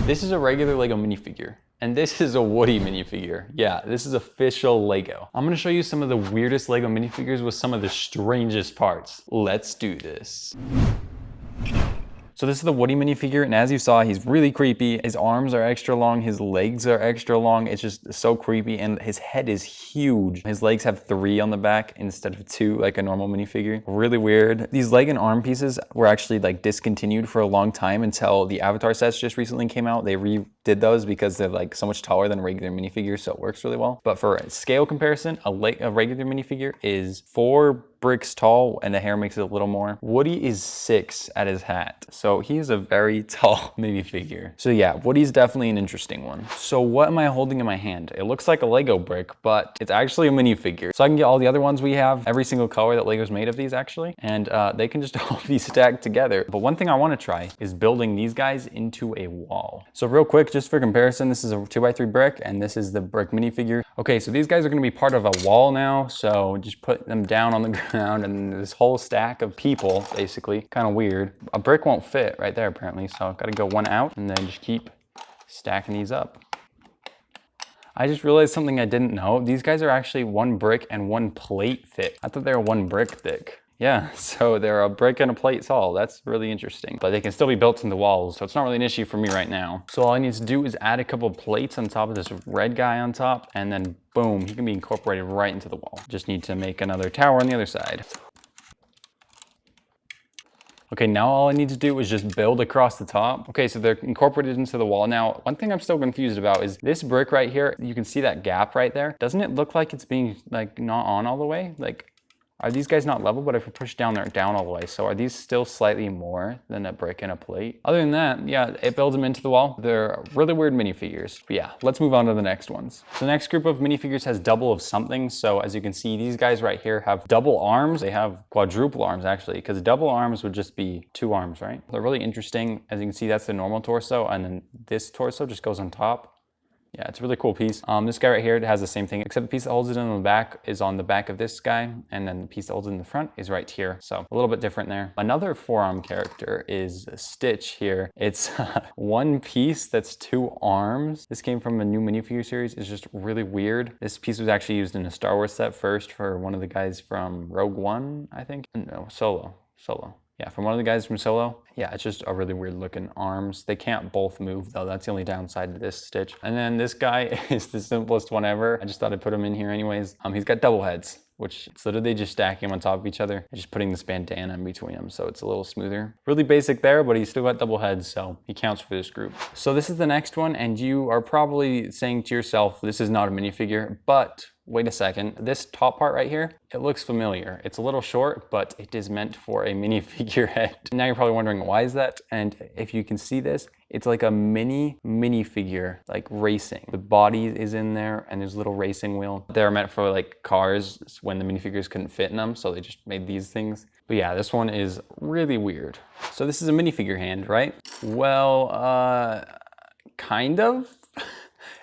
This is a regular Lego minifigure. And this is a Woody minifigure. Yeah, this is official Lego. I'm gonna show you some of the weirdest Lego minifigures with some of the strangest parts. Let's do this. So this is the Woody minifigure, and as you saw, he's really creepy. His arms are extra long, his legs are extra long. It's just so creepy, and his head is huge. His legs have 3 on the back instead of 2 like a normal minifigure. Really weird. These leg and arm pieces were actually like discontinued for a long time until the Avatar sets just recently came out. They redid those because they're like so much taller than a regular minifigure, so it works really well. But for scale comparison, a regular minifigure is 4 bricks tall, and the hair makes it a little more. Woody is 6 at his hat, so he is a very tall minifigure. So yeah, Woody's definitely an interesting one. So what am I holding in my hand? It looks like a Lego brick, but it's actually a minifigure. So I can get all the other ones we have, every single color that Lego's made of these actually, and they can just all be stacked together. But one thing I want to try is building these guys into a wall. So real quick, just for comparison, this is a 2x3 brick, and this is the brick minifigure. Okay, so these guys are going to be part of a wall now, so just put them down on the ground, and this whole stack of people, basically. Kind of weird. A brick won't fit right there, apparently, so I've got to go one out, and then just keep stacking these up. I just realized something I didn't know. These guys are actually 1 brick and 1 plate thick. I thought they were 1 brick thick. Yeah, so they're a brick and a plate tall. That's really interesting. But they can still be built into the walls, so it's not really an issue for me right now. So all I need to do is add a couple of plates on top of this red guy on top, and then boom, he can be incorporated right into the wall. Just need to make another tower on the other side. Okay, now all I need to do is just build across the top. Okay, so they're incorporated into the wall. Now, one thing I'm still confused about is this brick right here. You can see that gap right there. Doesn't it look like it's being like not on all the way? Like, are these guys not level? But if I push down, they're down all the way. So are these still slightly more than a brick and a plate? Other than that, yeah, it builds them into the wall. They're really weird minifigures. But yeah, let's move on to the next ones. So the next group of minifigures has double of something. So as you can see, these guys right here have double arms. They have quadruple arms actually, because double arms would just be 2 arms, right? They're really interesting. As you can see, that's the normal torso, and then this torso just goes on top. Yeah, it's a really cool piece. This guy right here has the same thing, except the piece that holds it in the back is on the back of this guy, and then the piece that holds it in the front is right here. So a little bit different there. Another forearm character is Stitch here. It's 1 piece that's 2 arms. This came from a new minifigure series. It's just really weird. This piece was actually used in a Star Wars set first for one of the guys from Rogue One, I think. No, Solo. Yeah, from one of the guys from Solo. Yeah, it's just a really weird looking arms. They can't both move though. That's the only downside to this Stitch. And then this guy is the simplest one ever. I just thought I'd put him in here anyways. He's got double heads, which it's literally just stacking them on top of each other and just putting this bandana in between them, so it's a little smoother. Really basic there, but he's still got double heads, so he counts for this group. So this is the next one, and you are probably saying to yourself, this is not a minifigure, but wait a second. This top part right here, it looks familiar. It's a little short, but it is meant for a minifigure head. Now you're probably wondering, why is that? And if you can see this, it's like a minifigure, like racing. The body is in there, and there's a little racing wheel. They're meant for like cars when the minifigures couldn't fit in them, so they just made these things. But yeah, this one is really weird. So this is a minifigure hand, right? Well, kind of.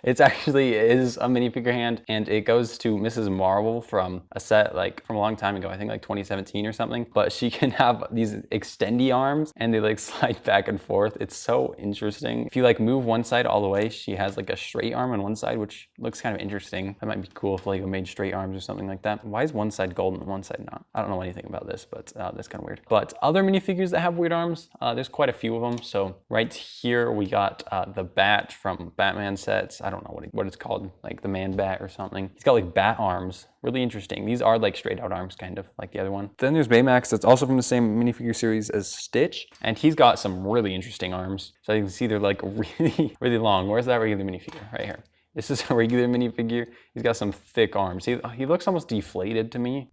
It actually is a minifigure hand, and it goes to Mrs. Marvel from a set like from a long time ago, I think like 2017 or something. But she can have these extendy arms, and they like slide back and forth. It's so interesting. If you like move one side all the way, she has like a straight arm on one side, which looks kind of interesting. That might be cool if Lego made straight arms or something like that. Why is one side golden and one side not? I don't know anything about this, but that's kind of weird. But other minifigures that have weird arms, there's quite a few of them. So right here we got the Bat from Batman sets. I don't know what it's called, like the Man Bat or something. He's got like bat arms. Really interesting. These are like straight out arms, kind of like the other one. Then there's Baymax, that's also from the same minifigure series as Stitch, and he's got some really interesting arms. So you can see they're like really, really long. Where's that regular minifigure? Right here. This is a regular minifigure. He's got some thick arms. He looks almost deflated to me.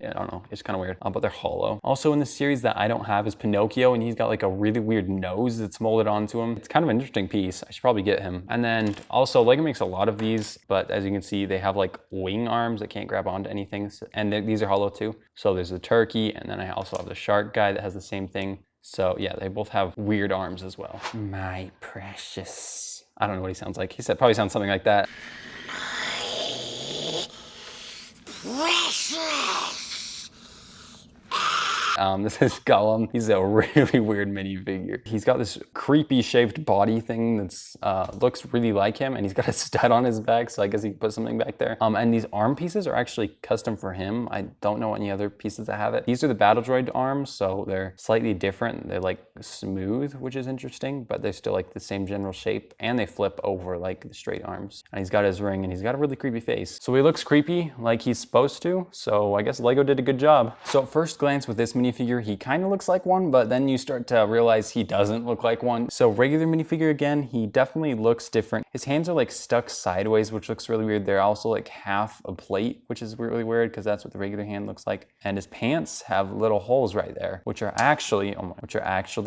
Yeah, I don't know, it's kind of weird, but they're hollow. Also in the series that I don't have is Pinocchio, and he's got like a really weird nose that's molded onto him. It's kind of an interesting piece. I should probably get him. And then also Lego makes a lot of these, but as you can see, they have like wing arms that can't grab onto anything. And these are hollow too. So there's the turkey, and then I also have the shark guy that has the same thing. So yeah, they both have weird arms as well. My precious. I don't know what he sounds like. He probably sounds something like that. My precious. This is Gollum. He's a really weird minifigure. He's got this creepy shaped body thing that's looks really like him, and he's got a stud on his back, so I guess he can put something back there. And these arm pieces are actually custom for him. I don't know any other pieces that have it. These are the Battle Droid arms, so they're slightly different. They're like smooth, which is interesting, but they're still like the same general shape, and they flip over like the straight arms. And he's got his ring, and he's got a really creepy face. So he looks creepy like he's supposed to, so I guess Lego did a good job. So at first glance with this minifigure, he kind of looks like one, but then you start to realize he doesn't look like one. So regular minifigure again, he definitely looks different. His hands are like stuck sideways, which looks really weird. They're also like half a plate, which is really weird because that's what the regular hand looks like. And his pants have little holes right there, which are actually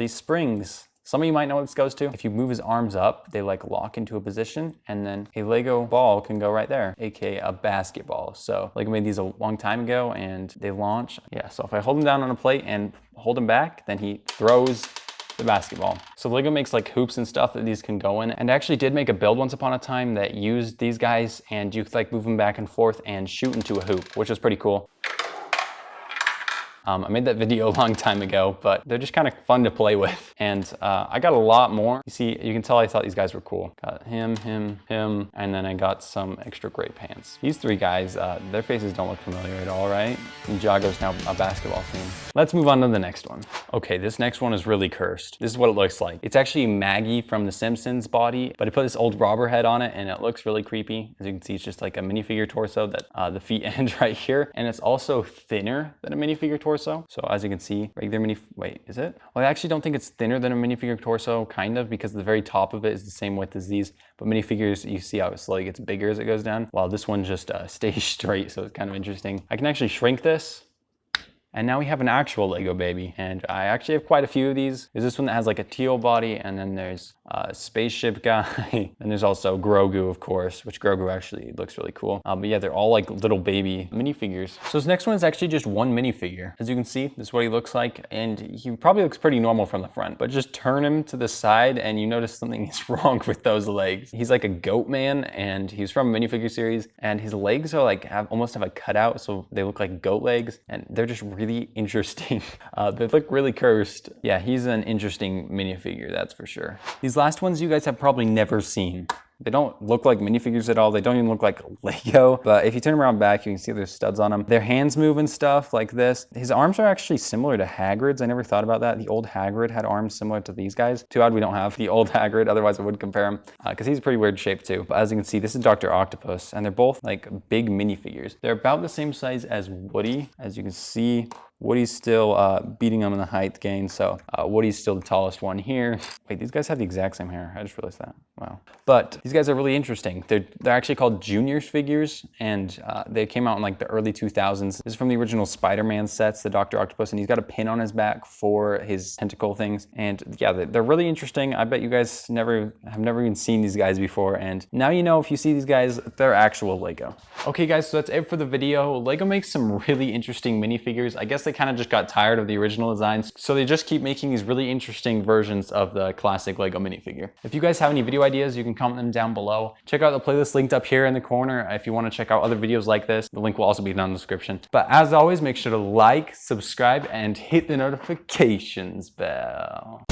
springs. Some of you might know what this goes to. If you move his arms up, they like lock into a position, and then a Lego ball can go right there, aka a basketball. So Lego made these a long time ago, and they launch. Yeah, so if I hold him down on a plate and hold him back, then he throws the basketball. So Lego makes like hoops and stuff that these can go in, and I actually did make a build once upon a time that used these guys, and you could like move them back and forth and shoot into a hoop, which was pretty cool. I made that video a long time ago, but they're just kind of fun to play with. And I got a lot more. You can tell I thought these guys were cool. Got him, and then I got some extra gray pants. These three guys, their faces don't look familiar at all, right? Ninjago's now a basketball theme. Let's move on to the next one. Okay, this next one is really cursed. This is what it looks like. It's actually Maggie from The Simpsons body, but I put this old robber head on it, and it looks really creepy. As you can see, it's just like a minifigure torso that the feet end right here. And it's also thinner than a minifigure torso. So as you can see, regular wait, is it? Well, I actually don't think it's thinner than a minifigure torso, kind of, because the very top of it is the same width as these. But minifigures, you see how it slowly gets bigger as it goes down, while this one just stays straight, so it's kind of interesting. I can actually shrink this. And now we have an actual Lego baby, and I actually have quite a few of these. There's this one that has like a teal body, and then there's a spaceship guy, and there's also Grogu, of course, which Grogu actually looks really cool. But yeah, they're all like little baby minifigures. So this next one is actually just one minifigure. As you can see, this is what he looks like, and he probably looks pretty normal from the front, but just turn him to the side and you notice something is wrong with those legs. He's like a goat man, and he's from a minifigure series, and his legs are like almost have a cutout, so they look like goat legs, and they're just really interesting. They look really cursed. Yeah, he's an interesting minifigure, that's for sure. These last ones you guys have probably never seen. They don't look like minifigures at all. They don't even look like Lego. But if you turn them around back, you can see there's studs on them. Their hands move and stuff like this. His arms are actually similar to Hagrid's. I never thought about that. The old Hagrid had arms similar to these guys. Too odd we don't have the old Hagrid, otherwise I would compare him, because he's a pretty weird shape too. But as you can see, this is Dr. Octopus, and they're both like big minifigures. They're about the same size as Woody. As you can see, Woody's still beating him in the height gain, so Woody's still the tallest one here. Wait, these guys have the exact same hair. I just realized that. Wow. But these guys are really interesting. They're actually called Juniors figures, and they came out in like the early 2000s. This is from the original Spider-Man sets, the Dr. Octopus, and he's got a pin on his back for his tentacle things. And yeah, they're really interesting. I bet you guys have never even seen these guys before, and now you know if you see these guys, they're actual Lego. Okay guys, so that's it for the video. Lego makes some really interesting minifigures. I guess they kind of just got tired of the original designs, so they just keep making these really interesting versions of the classic Lego minifigure. If you guys have any video ideas, you can comment them down below. Check out the playlist linked up here in the corner if you want to check out other videos like this. The link will also be down in the description. But as always, make sure to like, subscribe, and hit the notifications bell.